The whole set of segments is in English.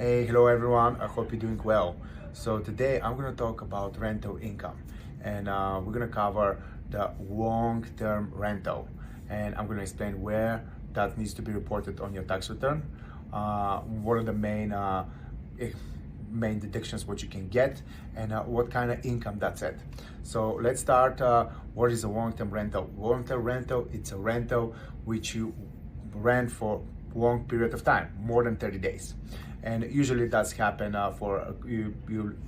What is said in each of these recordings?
Hey, hello everyone. I hope you're doing well. So today I'm going to talk about rental income, and we're going to cover the long-term rental, and I'm going to explain where that needs to be reported on your tax return. What are the main deductions what you can get, and what kind of income that's it. So let's start. What is a long-term rental? Long-term rental, it's a rental which you rent for long period of time, more than 30 days. And usually that's happen for you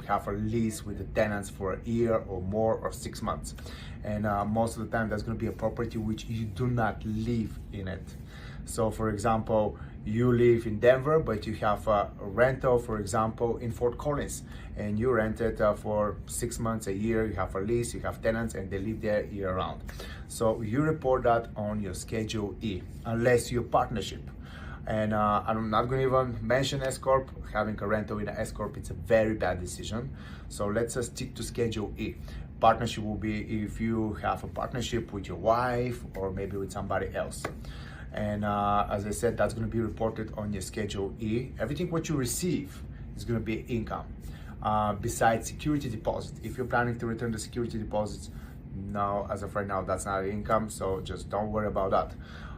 have a lease with the tenants for a year or more, or 6 months. And most of the time that's going to be a property which you do not live in it. So for example, you live in Denver, but you have a rental, for example, in Fort Collins, and you rent it for 6 months, a year. You have a lease, you have tenants, and they live there year round. So you report that on your Schedule E, unless you're a partnership. And I'm not going to even mention S Corp. Having a rental in an S Corp, it's a very bad decision. So let's stick to Schedule E. Partnership will be if you have a partnership with your wife or maybe with somebody else. And as I said, that's going to be reported on your Schedule E. Everything what you receive is going to be income. Besides security deposit, if you're planning to return the security deposits, no, as of right now, that's not income. So just don't worry about that.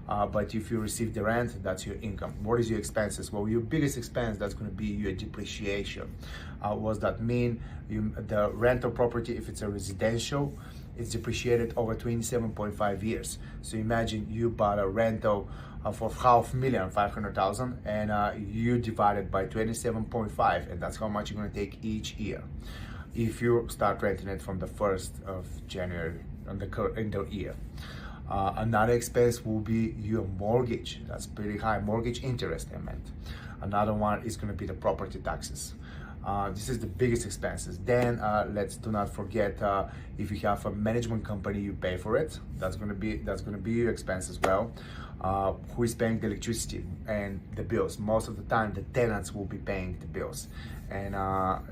But if you receive the rent, that's your income. What is your expenses? Well, your biggest expense, that's going to be your depreciation. What does that mean? The rental property, if it's a residential, it's depreciated over 27.5 years. So imagine you bought a rental for $500,000, and you divide it by 27.5, and that's how much you're going to take each year if you start renting it from the 1st of January in the year. Another expense will be your mortgage. That's pretty high. Mortgage interest, I meant. Another one is going to be the property taxes. This is the biggest expenses. Then let's do not forget, if you have a management company, you pay for it. That's going to be your expense as well. Who is paying the electricity and the bills? Most of the time, the tenants will be paying the bills, and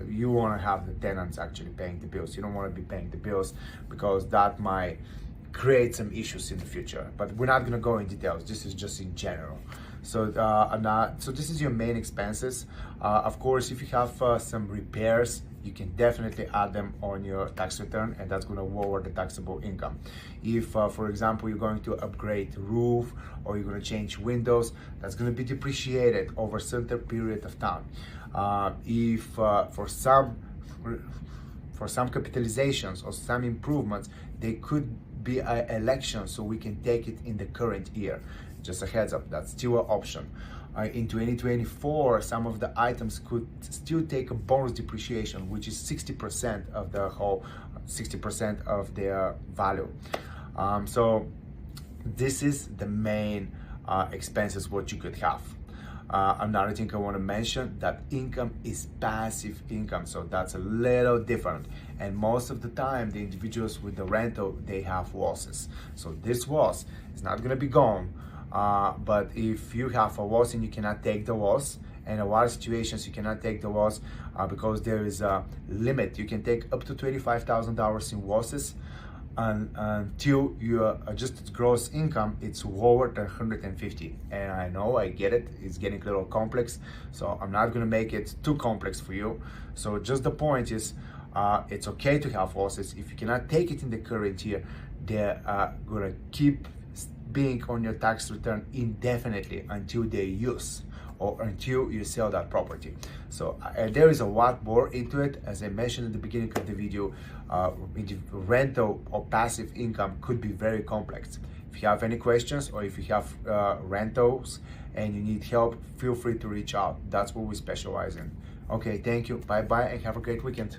you want to have the tenants actually paying the bills. You don't want to be paying the bills because that might create some issues in the future. But we're not going to go in details. This is just in general. So so this is your main expenses. Of course, if you have some repairs, you can definitely add them on your tax return, and that's going to lower the taxable income. If for example, you're going to upgrade the roof, or you're going to change windows, that's going to be depreciated over a certain period of time. If for some capitalizations or some improvements, they could be an election, so we can take it in the current year. Just a heads up, that's still an option. In 2024, some of the items could still take a bonus depreciation, which is 60% of the whole, 60% of their value. So this is the main expenses what you could have. Another thing I want to mention, that income is passive income, so that's a little different. And most of the time, the individuals with the rental, they have losses. So this loss is not going to be gone. But if you have a loss and you cannot take the loss, and in a lot of situations you cannot take the loss because there is a limit. You can take up to $25,000 in losses, until your adjusted gross income it's lower than 150. And I know, I get it, it's getting a little complex, so I'm not going to make it too complex for you. So just the point is, it's okay to have losses. If you cannot take it in the current year, they're going to keep being on your tax return indefinitely until they use or until you sell that property. So there is a lot more into it. As I mentioned at the beginning of the video, rental or passive income could be very complex. If you have any questions, or if you have rentals and you need help, feel free to reach out. That's what we specialize in. Okay, thank you. Bye bye, and have a great weekend.